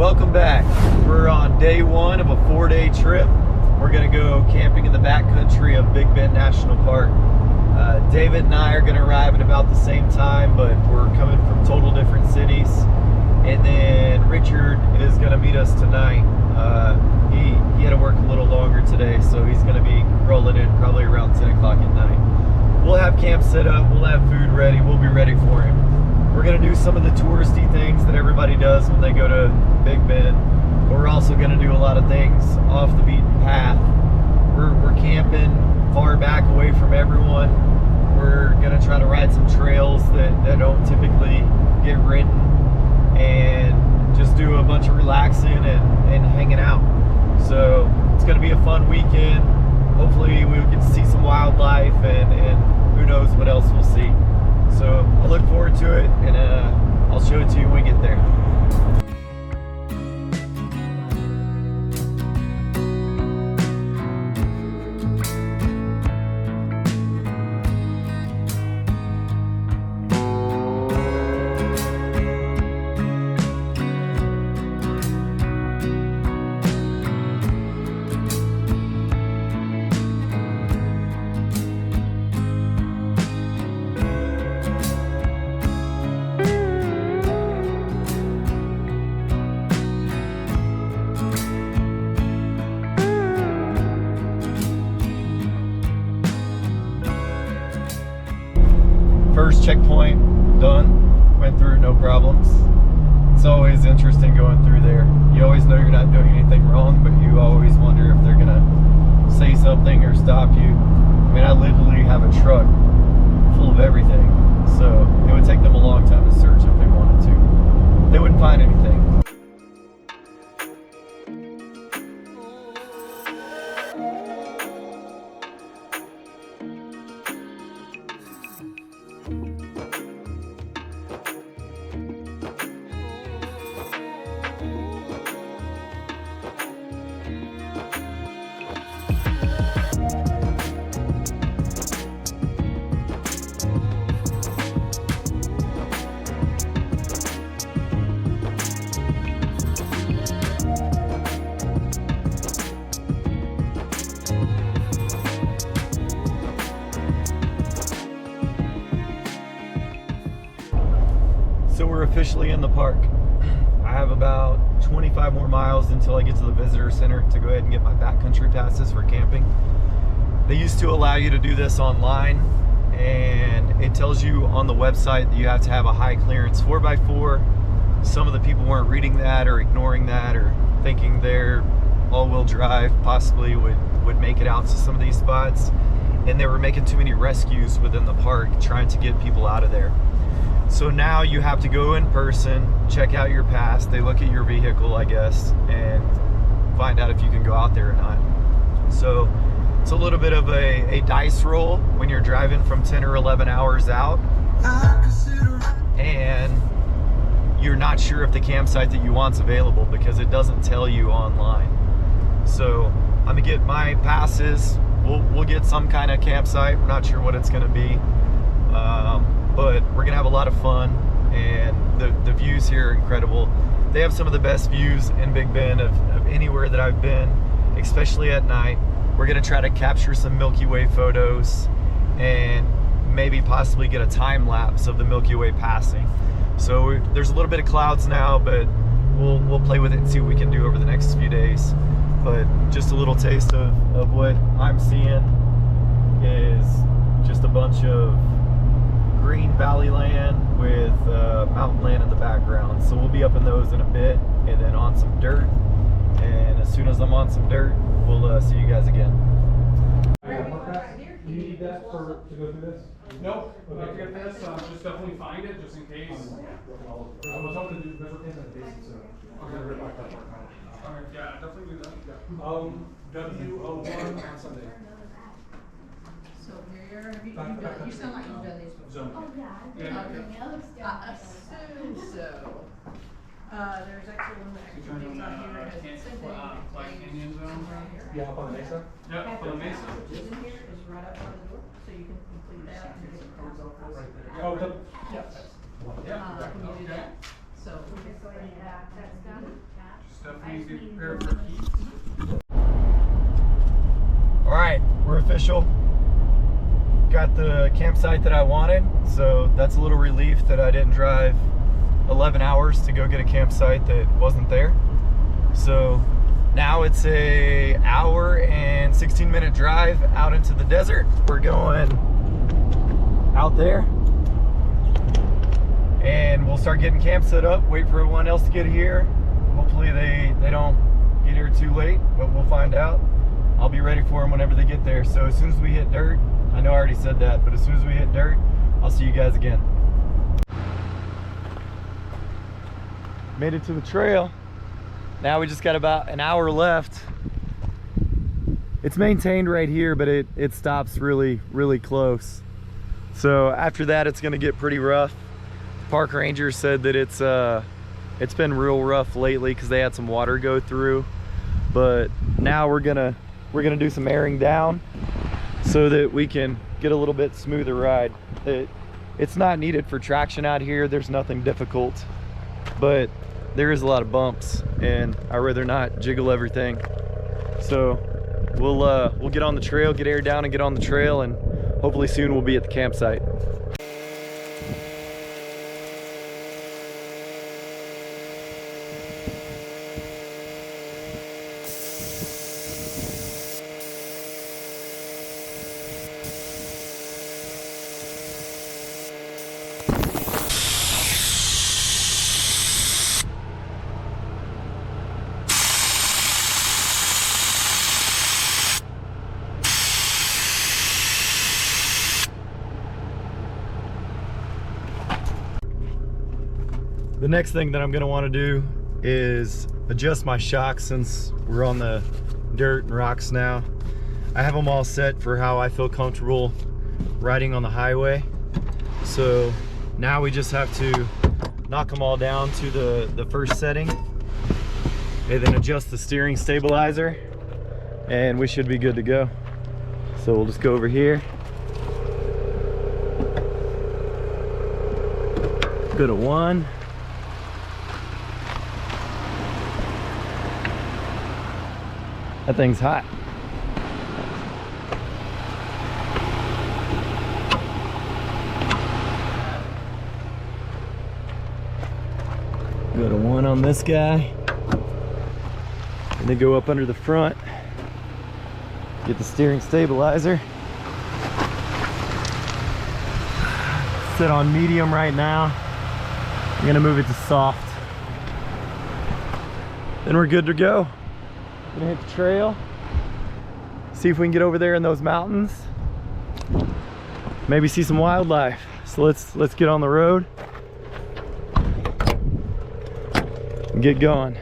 Welcome back. We're on day one of a 4-day trip. We're gonna go camping in the backcountry of Big Bend National Park. David and I are gonna arrive at about the same time, but we're coming from total different cities. And then Richard is gonna meet us tonight. He had to work a little longer today, so he's gonna be rolling in probably around 10 o'clock at night. We'll have camp set up, we'll have food ready, we'll be ready for him. We're gonna do some of the touristy things that everybody does when they go to Big Bend. But we're also gonna do a lot of things off the beaten path. We're camping far back away from everyone. We're gonna try to ride some trails that don't typically get ridden, and just do a bunch of relaxing and hanging out. So it's gonna be a fun weekend. Hopefully we'll get to see some wildlife and who knows what else we'll see. So I look forward to it, and I'll show it to you when we get there. First checkpoint done, went through no problems. It's always interesting going through there. You always know you're not doing anything wrong, but you always wonder if they're gonna say something or stop you. I mean, I literally have a truck full of everything, so it would take them a long time to search if they wanted to. They wouldn't find anything. So we're officially in the park. I have about 25 more miles until I get to the visitor center to go ahead and get my backcountry passes for camping. They used to allow you to do this online, and it tells you on the website that you have to have a high clearance 4x4. Some of the people weren't reading that or ignoring that or thinking their all-wheel drive possibly would make it out to some of these spots, and they were making too many rescues within the park trying to get people out of there. So now you have to go in person, check out your pass, they look at your vehicle, I guess, and find out if you can go out there or not. So it's a little bit of a dice roll when you're driving from 10 or 11 hours out, and you're not sure if the campsite that you want's available because it doesn't tell you online. So I'm gonna get my passes. We'll get some kind of campsite. We're not sure what it's gonna be. But we're gonna have a lot of fun, and the views here are incredible. They have some of the best views in Big Bend of anywhere that I've been, especially at night. We're gonna try to capture some Milky Way photos and maybe possibly get a time lapse of the Milky Way passing. So there's a little bit of clouds now, but we'll play with it and see what we can do over the next few days. But just a little taste of what I'm seeing is just a bunch of green valley land with mountain land in the background. So we'll be up in those in a bit, and then on some dirt. And as soon as I'm on some dirt, we'll see you guys again. Do you need that to go through this? Nope. If you get this, just definitely find it just in case. I was hoping to do better things on the basics, so I'm gonna rip my cup. Alright, yeah, definitely do that. W01 on Sunday. So here, you sound like you've done these before. Oh, yeah, I've been doing the other stuff. I assume so. There's actually one that actually is on here. It has the same thing. Like Indian zone? Right here. Yeah, up on the mesa? Yeah, up on the mesa. Which is in here, is right up by the door, so you can complete that. And get Right there. your Oh, the, yeah. yeah. Can you do that? So. Just go ahead and, that's done. Just definitely be prepared for heat. All right, we're official. Got the campsite that I wanted, so that's a little relief that I didn't drive 11 hours to go get a campsite that wasn't there. So now it's a hour and 16-minute drive out into the desert. We're going out there and we'll start getting camp set up, wait for everyone else to get here. Hopefully they don't get here too late, but we'll find out. I'll be ready for them whenever they get there. So as soon as we hit dirt, I know I already said that, but as soon as we hit dirt, I'll see you guys again. Made it to the trail. Now we just got about an hour left. It's maintained right here, but it stops really close. So after that, it's gonna get pretty rough. The park ranger said that it's been real rough lately because they had some water go through. But now we're gonna do some airing down so that we can get a little bit smoother ride. It's not needed for traction out here. There's nothing difficult, but there is a lot of bumps and I'd rather not jiggle everything. So we'll get on the trail, get air down and get on the trail, and hopefully soon we'll be at the campsite. The next thing that I'm gonna wanna do is adjust my shocks since we're on the dirt and rocks now. I have them all set for how I feel comfortable riding on the highway. So now we just have to knock them all down to the first setting and then adjust the steering stabilizer and we should be good to go. So we'll just go over here. Go to 1. That thing's hot. Go to 1 on this guy. And then go up under the front. Get the steering stabilizer. Sit on medium right now. I'm gonna move it to soft. Then we're good to go. Gonna hit the trail, see if we can get over there in those mountains, maybe see some wildlife. So let's get on the road and get going.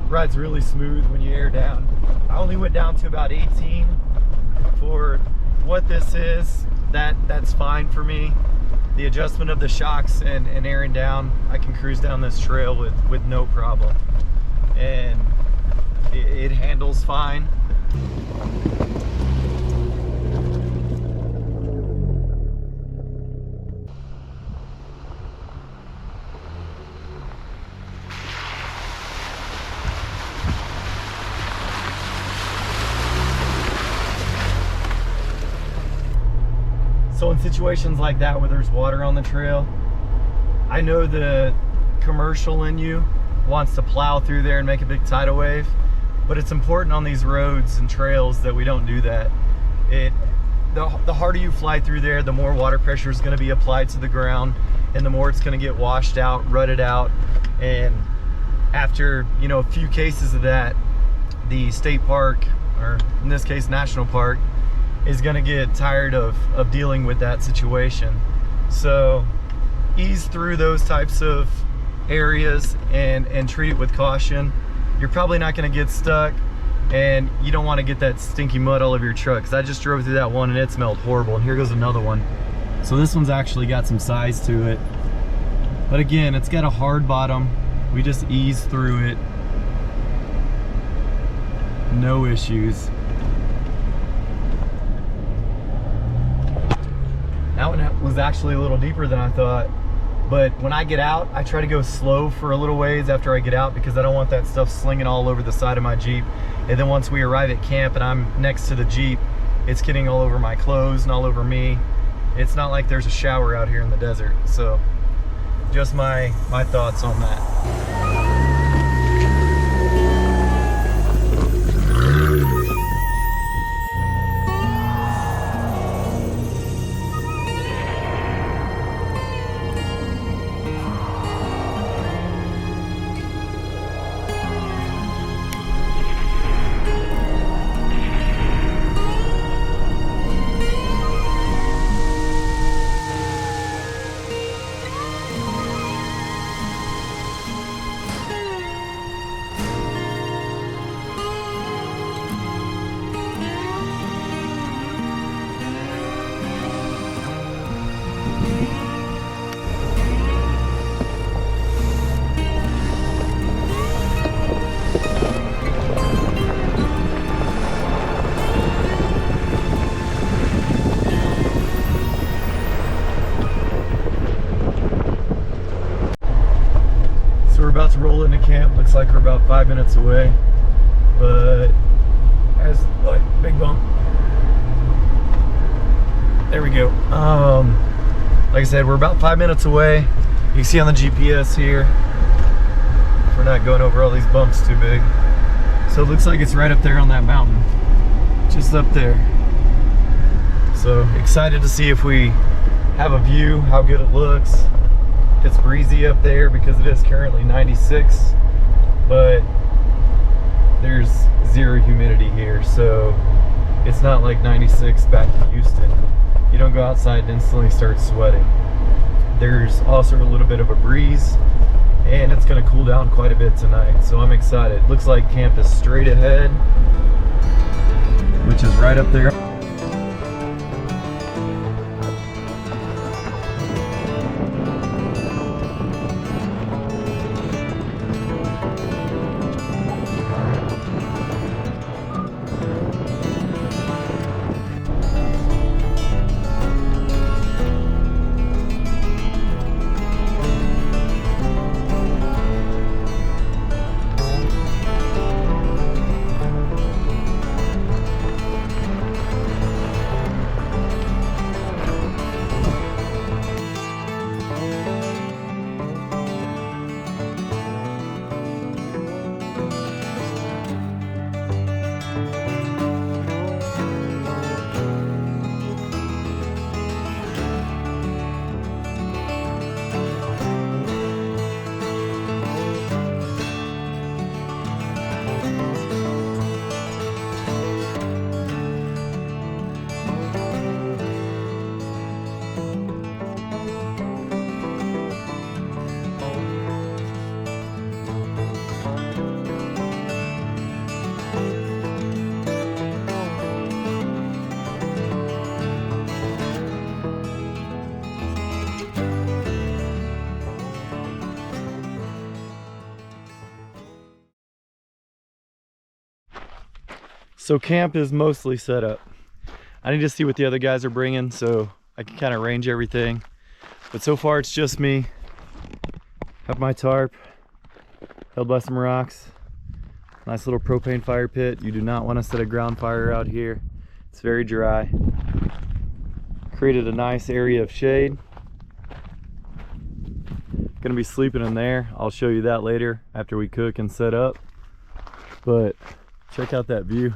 Ride's really smooth when you air down. I only went down to about 18 for what this is. That's fine for me. The adjustment of the shocks and airing down, I can cruise down this trail with no problem. And it handles fine. So in situations like that where there's water on the trail, I know the commercial in you wants to plow through there and make a big tidal wave, but it's important on these roads and trails that we don't do that. The harder you fly through there, the more water pressure is going to be applied to the ground, and the more it's going to get washed out, rutted out. And after, you know, a few cases of that, the state park, or in this case national park, is gonna get tired of dealing with that situation. So ease through those types of areas and treat it with caution. You're probably not gonna get stuck, and you don't want to get that stinky mud all over your truck, because I just drove through that one and it smelled horrible. And here goes another one. So this one's actually got some size to it, but again, it's got a hard bottom. We just ease through it, no issues. That one was actually a little deeper than I thought, but when I get out, I try to go slow for a little ways after I get out, because I don't want that stuff slinging all over the side of my Jeep. And then once we arrive at camp and I'm next to the Jeep, it's getting all over my clothes and all over me. It's not like there's a shower out here in the desert. So just my thoughts on that. About to roll into camp. Looks like we're about 5 minutes away, but as big bump. There we go. Like I said, we're about 5 minutes away. You can see on the GPS here, we're not going over all these bumps too big. So it looks like it's right up there on that mountain, just up there. So excited to see if we have a view, how good it looks. It's breezy up there because it is currently 96, but there's zero humidity here, so it's not like 96 back in Houston. You don't go outside and instantly start sweating. There's also a little bit of a breeze, and it's going to cool down quite a bit tonight, so I'm excited. Looks like camp is straight ahead, which is right up there. So camp is mostly set up. I need to see what the other guys are bringing so I can kind of arrange everything. But so far it's just me. Have my tarp, held by some rocks. Nice little propane fire pit. You do not want to set a ground fire out here. It's very dry. Created a nice area of shade. Gonna be sleeping in there. I'll show you that later after we cook and set up. But check out that view.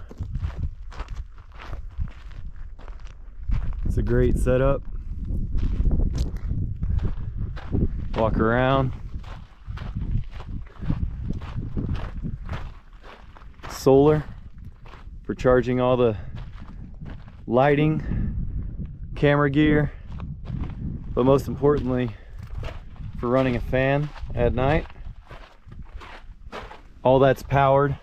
It's a great setup. Walk around. Solar for charging all the lighting, camera gear, but most importantly, for running a fan at night. All that's powered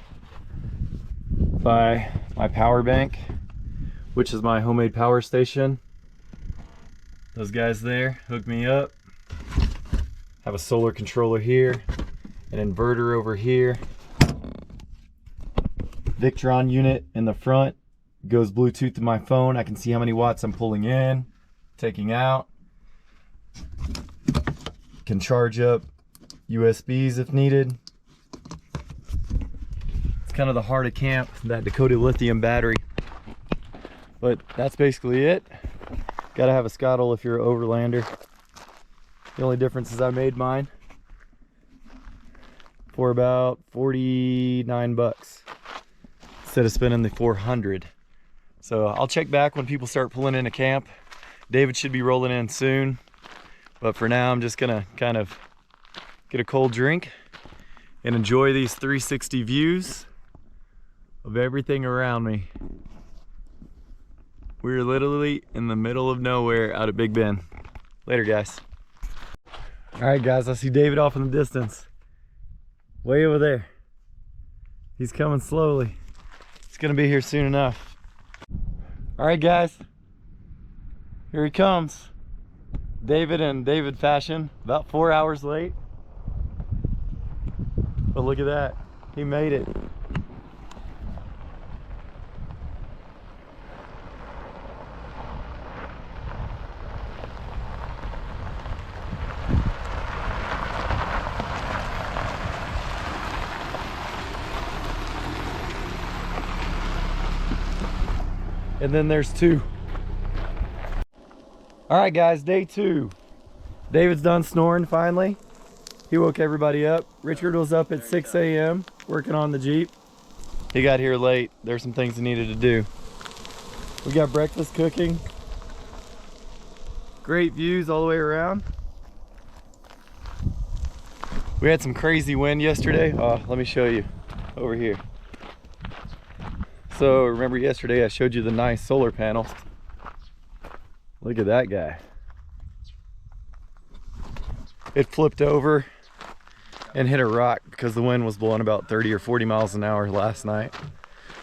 by my power bank, which is my homemade power station. Those guys there hook me up. Have a solar controller here, an inverter over here, Victron unit in the front, goes Bluetooth to my phone. I can see how many watts I'm pulling in, taking out. Can charge up USBs if needed. It's kind of the heart of camp, that Dakota lithium battery. But that's basically it. Gotta have a Scottle if you're an overlander. The only difference is I made mine for about 49 bucks instead of spending the 400. So I'll check back when people start pulling into camp. David should be rolling in soon, but for now I'm just gonna kind of get a cold drink and enjoy these 360 views of everything around me. We're literally in the middle of nowhere out at Big Bend. Later, guys. All right, guys, I see David off in the distance. Way over there. He's coming slowly. He's gonna be here soon enough. All right, guys. Here he comes. David in David fashion, about 4 hours late. But look at that, he made it. And then there's 2. All right, guys, day 2. David's done snoring finally. He woke everybody up. Richard was up at 6 a.m. working on the Jeep. He got here late. There's some things he needed to do. We got breakfast cooking. Great views all the way around. We had some crazy wind yesterday. Oh, let me show you over here. So remember yesterday I showed you the nice solar panel. Look at that guy. It flipped over and hit a rock because the wind was blowing about 30 or 40 miles an hour last night.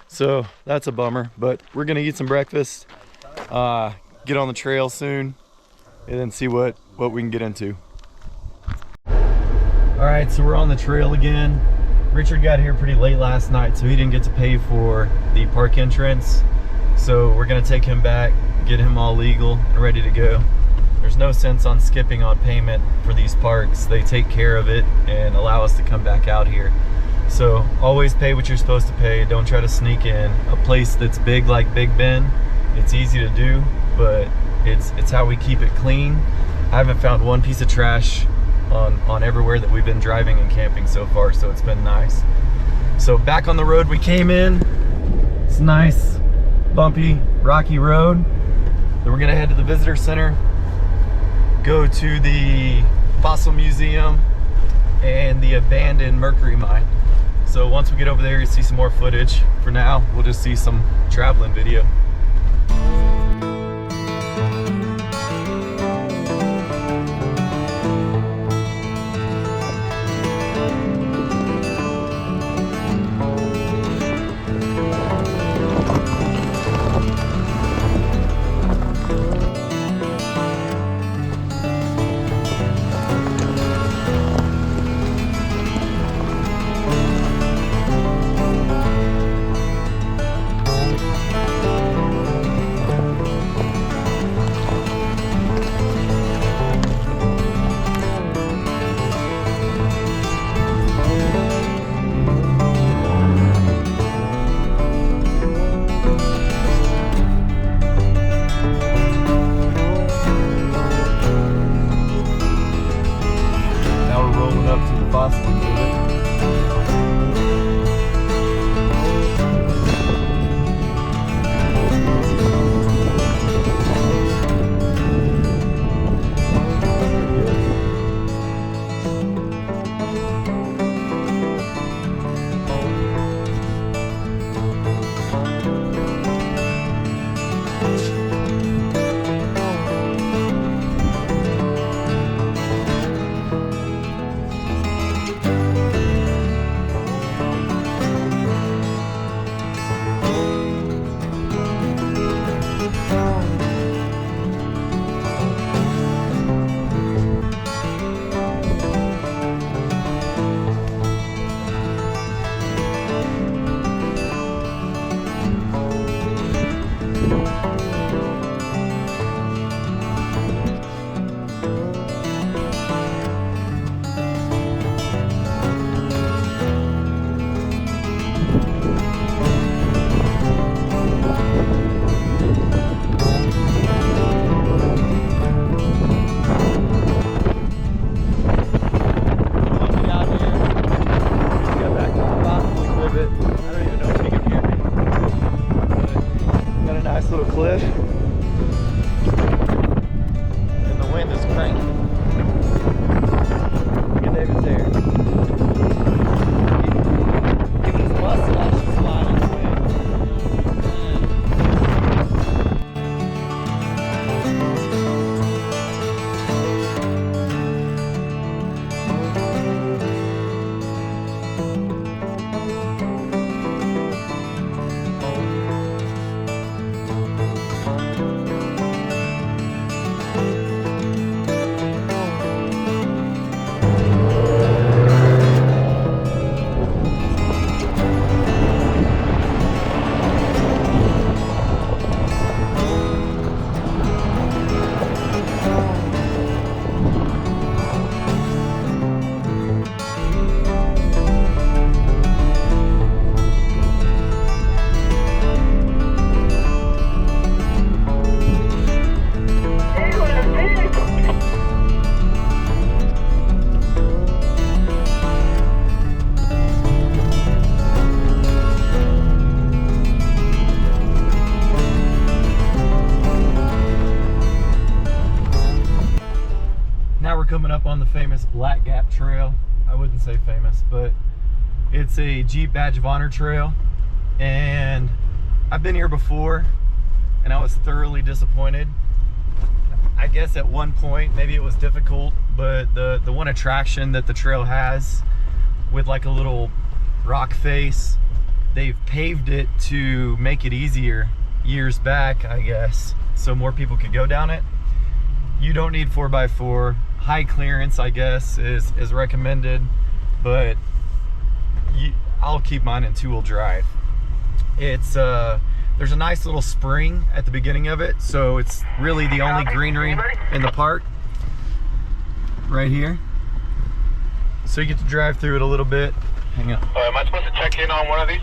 So that's a bummer, but we're gonna eat some breakfast, get on the trail soon, and then see what we can get into. All right, so we're on the trail again. Richard got here pretty late last night, so he didn't get to pay for the park entrance. So we're gonna take him back, get him all legal and ready to go. There's no sense on skipping on payment for these parks. They take care of it and allow us to come back out here. So always pay what you're supposed to pay. Don't try to sneak in. A place that's big like Big Bend, it's easy to do, but it's how we keep it clean. I haven't found one piece of trash on everywhere that we've been driving and camping so far, so it's been nice. So back on the road we came in. It's nice, bumpy, rocky road. Then we're gonna head to the visitor center, go to the fossil museum and the abandoned mercury mine. So once we get over there, you see some more footage. For now, we'll just see some traveling video. we're coming up on the famous Black Gap Trail. I wouldn't say famous, but it's a Jeep Badge of Honor trail. And I've been here before and I was thoroughly disappointed. I guess at one point, maybe it was difficult, but the one attraction that the trail has with like a little rock face, they've paved it to make it easier years back, I guess, so more people could go down it. You don't need 4x4. High clearance, I guess, is recommended, but I'll keep mine in 2-wheel drive. It's there's a nice little spring at the beginning of it, so it's really the only greenery in the park right here. So you get to drive through it a little bit. Hang on. Am I supposed to check in on one of these?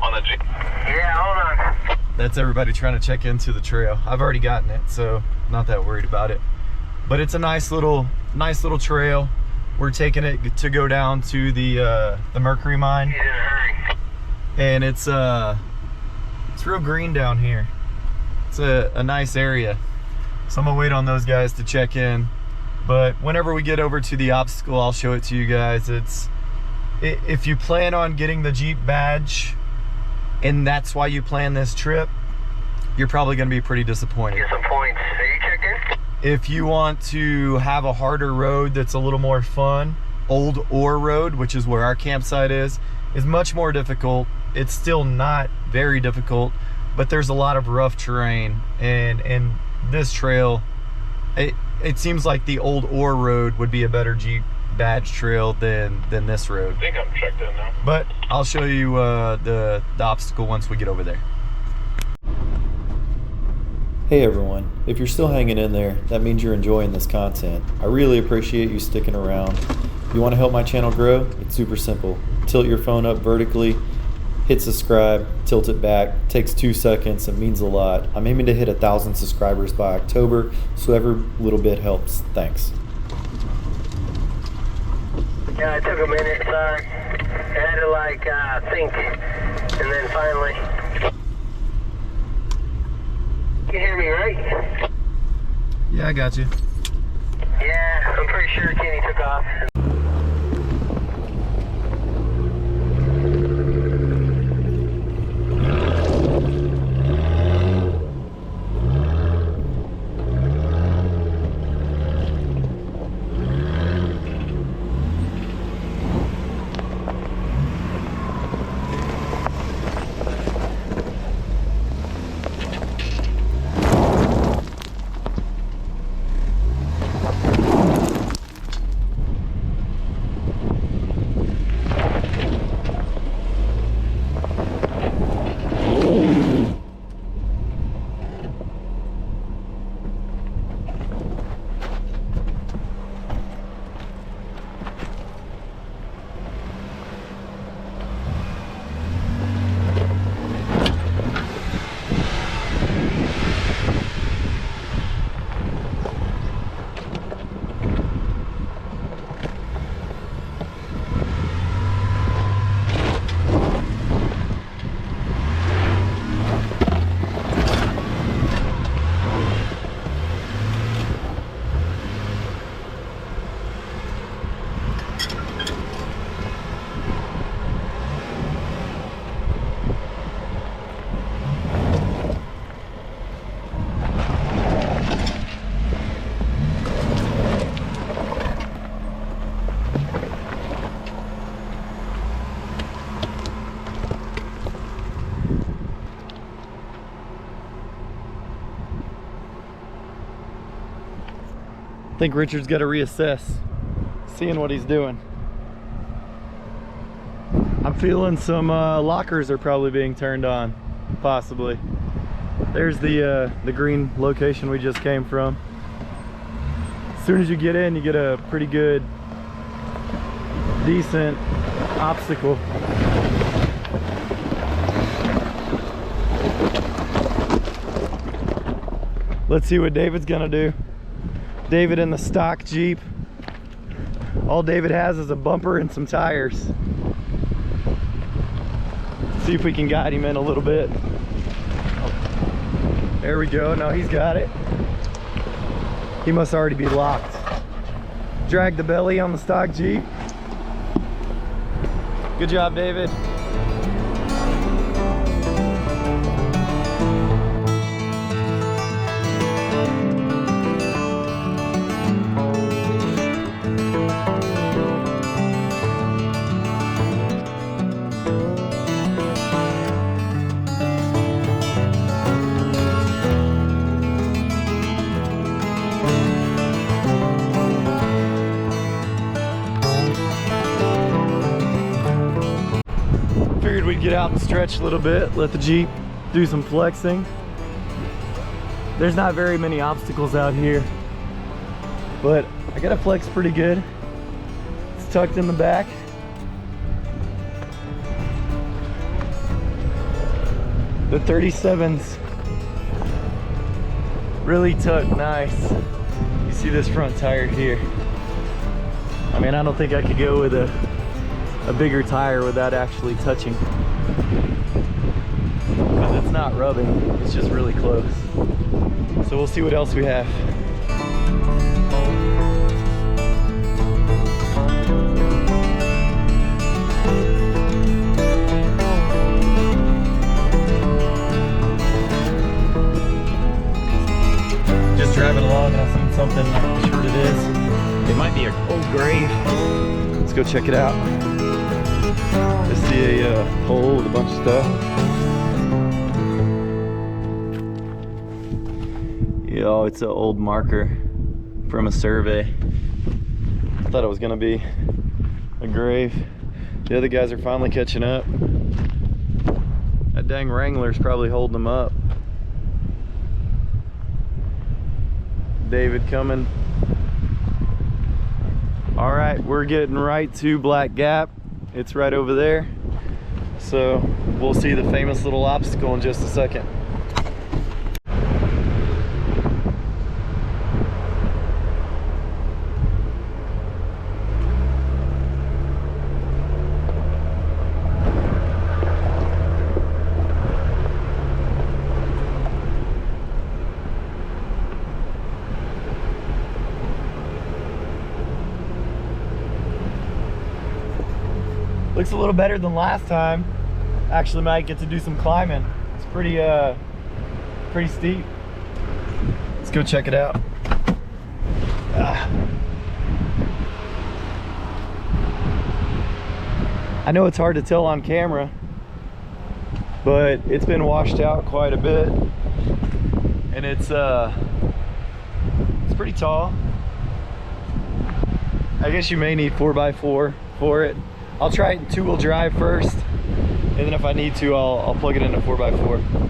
On the Jeep? Yeah, hold on. That's everybody trying to check into the trail. I've already gotten it, so not that worried about it. But it's a nice little trail. We're taking it to go down to the Mercury Mine. He's in a hurry. And it's real green down here. It's a nice area. So I'm gonna wait on those guys to check in. But whenever we get over to the obstacle, I'll show it to you guys. If you plan on getting the Jeep badge and that's why you plan this trip, you're probably gonna be pretty disappointed. Get some points. Are you checked in? If you want to have a harder road that's a little more fun, Old Ore Road, which is where our campsite is much more difficult. It's still not very difficult, but there's a lot of rough terrain, and this trail, it seems like the Old Ore Road would be a better Jeep badge trail than this road. I think I'm checked in now. But I'll show you the obstacle once we get over there. Hey everyone, if you're still hanging in there, that means you're enjoying this content. I really appreciate you sticking around. If you want to help my channel grow, it's super simple. Tilt your phone up vertically, hit subscribe, tilt it back. It takes 2 seconds, it means a lot. I'm aiming to hit 1,000 subscribers by October, so every little bit helps. Thanks. Yeah, it took a minute, sorry. I had to think, and then finally. You can hear me, right? Yeah, I got you. Yeah, I'm pretty sure Kenny took off. I think Richard's got to reassess, seeing what he's doing. I'm feeling some lockers are probably being turned on, possibly. There's the green location we just came from. As soon as you get in, you get a pretty good, decent obstacle. Let's see what David's gonna do. David in the stock Jeep. All David has is a bumper and some tires. See if we can guide him in a little bit. There we go. No, he's got it. He must already be locked. drag the belly on the stock Jeep. Good job, David. Figured we'd get out and stretch a little bit, let the Jeep do some flexing. There's not very many obstacles out here, but I gotta flex pretty good. It's tucked in the back. The 37's really tucked nice. You see this front tire here. I mean, I don't think I could go with a bigger tire without actually touching, because it's not rubbing, it's just really close. So we'll see what else we have. Just driving along and I seen something, I'm not sure what it is. It might be an old grave. Let's go check it out. I see a hole with a bunch of stuff. Yo, it's an old marker from a survey. I thought it was gonna be a grave. The other guys are finally catching up. That dang Wrangler's probably holding them up. David coming. All right, we're getting right to Black Gap. It's right over there. So we'll see the famous little obstacle in just a second. Looks a little better than last time. Actually might get to do some climbing. It's pretty steep. Let's go check it out. I know it's hard to tell on camera, but it's been washed out quite a bit, and it's pretty tall. I guess you may need 4x4 for it. I'll try it in 2-wheel drive first, and then if I need to, I'll plug it into 4x4.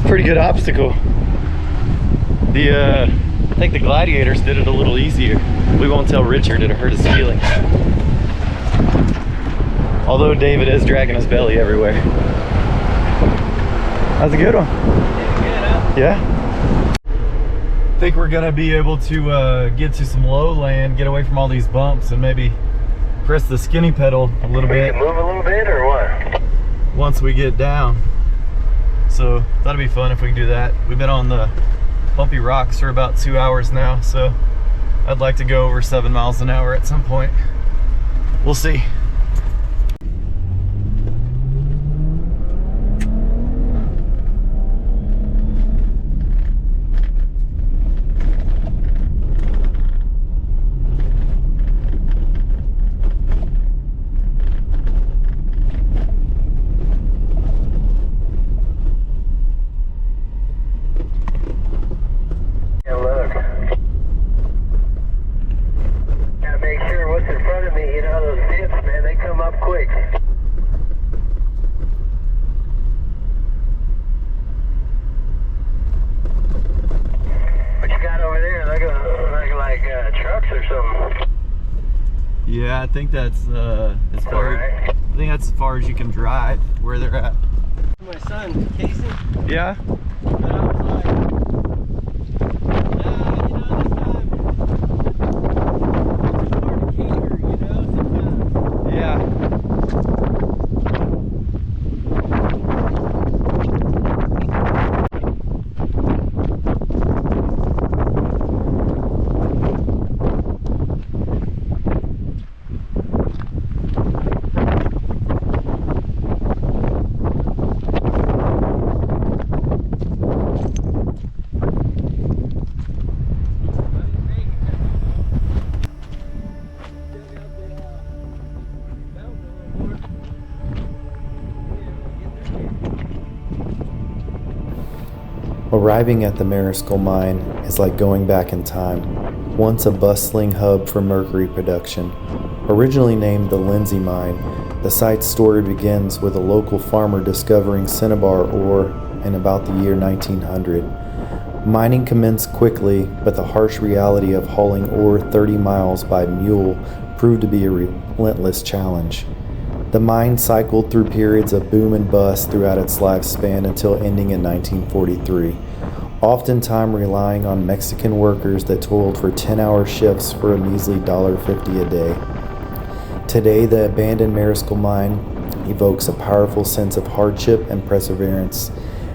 Pretty good obstacle. The think the Gladiators did it a little easier. We won't tell Richard, it'll hurt his feelings. Although David is dragging his belly everywhere. That's a good one. Yeah. I think we're gonna be able to get to some low land, get away from all these bumps, and maybe press the skinny pedal a little bit. Move a little bit or what? Once we get down. So that'll be fun if we can do that. We've been on the bumpy rocks for about 2 hours now, so I'd like to go over 7 miles an hour at some point. We'll see. Yeah, I think that's as far. I think that's as far as you can drive where they're at. My son, Casey. Yeah. And I was like, nah, you know, this time it's too hard to cater, you know, sometimes. Yeah. Arriving at the Mariscal Mine is like going back in time. Once a bustling hub for mercury production. Originally named the Lindsay Mine, the site's story begins with a local farmer discovering cinnabar ore in about the year 1900. Mining commenced quickly, but the harsh reality of hauling ore 30 miles by mule proved to be a relentless challenge. The mine cycled through periods of boom and bust throughout its lifespan until ending in 1943, oftentimes relying on Mexican workers that toiled for 10-hour shifts for a measly $1.50 a day. Today, the abandoned Mariscal Mine evokes a powerful sense of hardship and perseverance.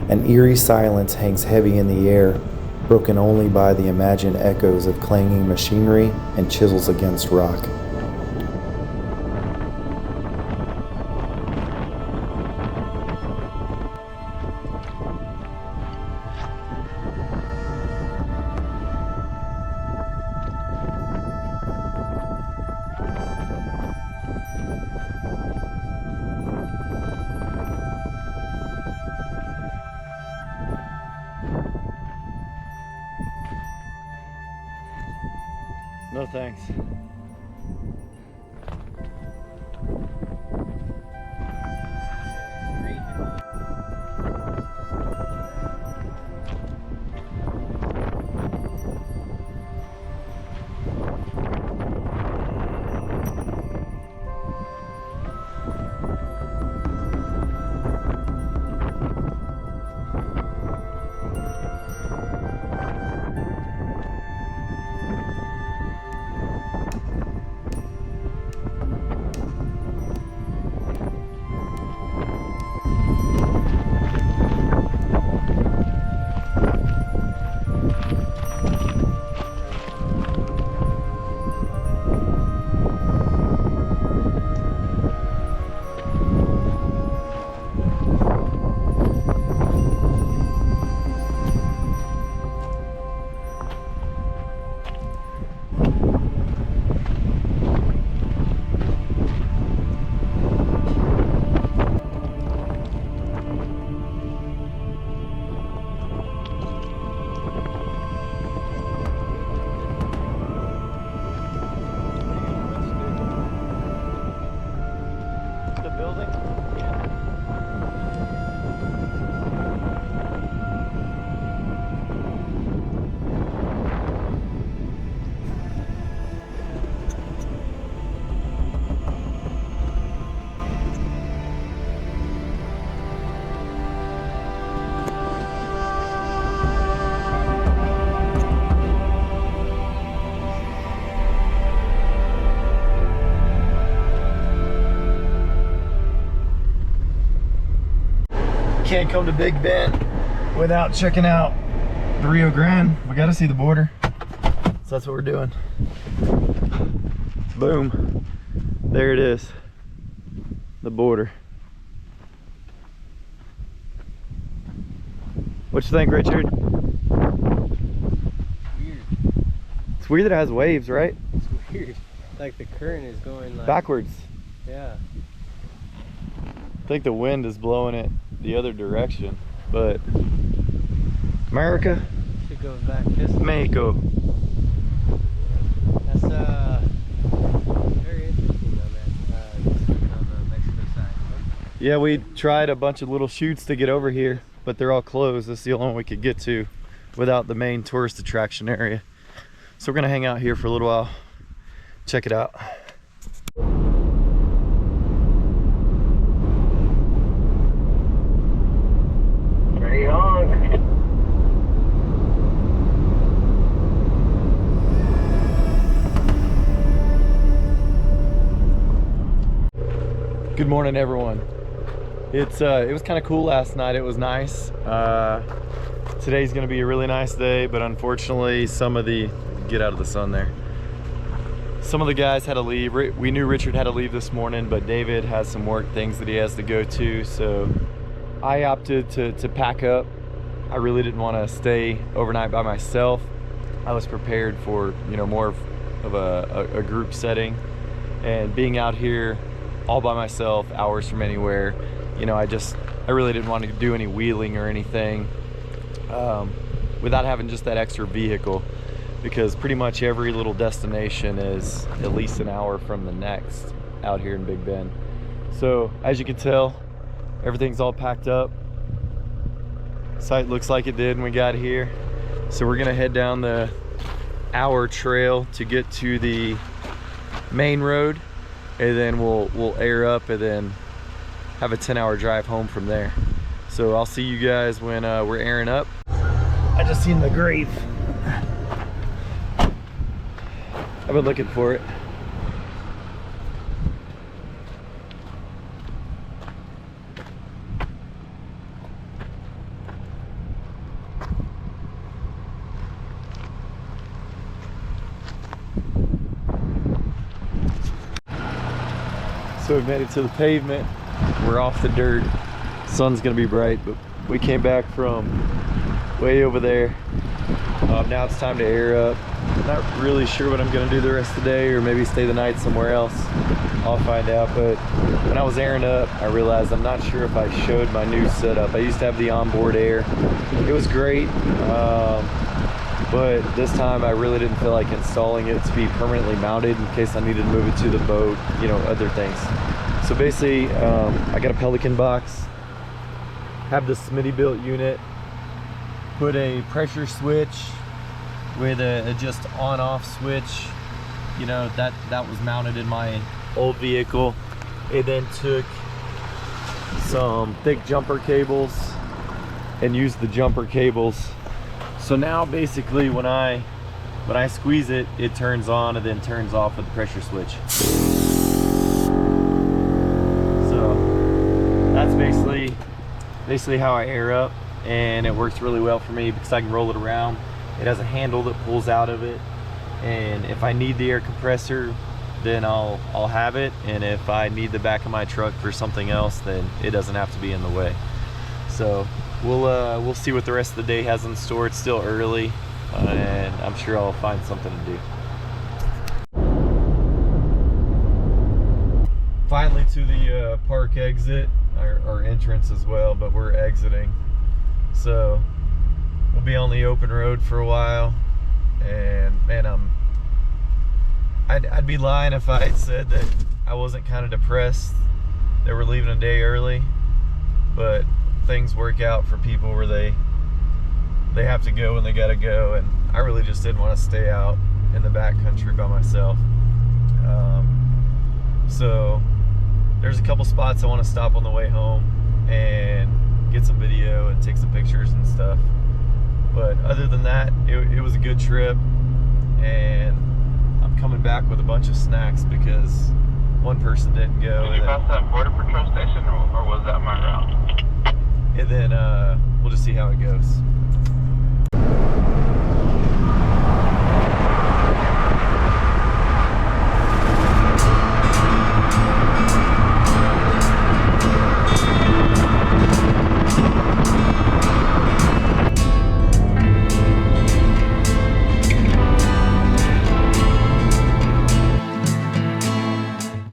An eerie silence hangs heavy in the air, broken only by the imagined echoes of clanging machinery and chisels against rock. No thanks. can't come to Big Bend without checking out the Rio Grande. We got to see the border. So that's what we're doing. Boom. There it is. The border. What you think, Richard? Weird. It's weird that it has waves, right? It's weird. Like the current is going like Backwards. Yeah. I think the wind is blowing it the other direction, but America, Should go back this way. Mexico. That's very interesting on that. Just looking on the Mexico side. Yeah, we tried a bunch of little chutes to get over here, but they're all closed. That's the only one we could get to without the main tourist attraction area. So we're gonna hang out here for a little while, check it out. Ready on. Good morning, everyone. It was kind of cool last night. It was nice. Today's gonna be a really nice day, but unfortunately get out of the sun there. Some of the guys had to leave. We knew Richard had to leave this morning, but David has some work things that he has to go to, so I opted to pack up. I really didn't want to stay overnight by myself. I was prepared for, you know, more of a group setting, and being out here all by myself, hours from anywhere, you know, I really didn't want to do any wheeling or anything without having just that extra vehicle, because pretty much every little destination is at least an hour from the next out here in Big Bend. So as you can tell, everything's all packed up. Site looks like it did when we got here. So we're gonna head down the hour trail to get to the main road, and then we'll air up and then have a 10-hour drive home from there. So I'll see you guys when we're airing up. I just seen the grave. I've been looking for it. So we made it to the pavement. We're off the dirt. Sun's gonna be bright, but we came back from way over there. Now it's time to air up. Not really sure what I'm gonna do the rest of the day, or maybe stay the night somewhere else. I'll find out. But when I was airing up, I realized I'm not sure if I showed my new setup. I used to have the onboard air. It was great, but this time I really didn't feel like installing it to be permanently mounted in case I needed to move it to the boat, you know, other things. So basically, I got a Pelican box, have the Smitty built unit, put a pressure switch with a just on-off switch, you know, that was mounted in my old vehicle. It then took some thick jumper cables and used the jumper cables. So now basically when I squeeze it, it turns on and then turns off with the pressure switch. So that's basically how I air up, and it works really well for me because I can roll it around. It has a handle that pulls out of it, and if I need the air compressor, then I'll have it, and if I need the back of my truck for something else, then it doesn't have to be in the way. So we'll see what the rest of the day has in store. It's still early, and I'm sure I'll find something to do. Finally to the park exit, our entrance as well, but we're exiting. So we'll be on the open road for a while, and man, I'd be lying if I had said that I wasn't kind of depressed that we're leaving a day early, but things work out for people where they have to go and they gotta go, and I really just didn't want to stay out in the backcountry by myself. So there's a couple spots I want to stop on the way home and get some video and take some pictures and stuff, but other than that, it was a good trip, and I'm coming back with a bunch of snacks because one person didn't go. Did you pass that border patrol station, or was that my route? and then we'll just see how it goes.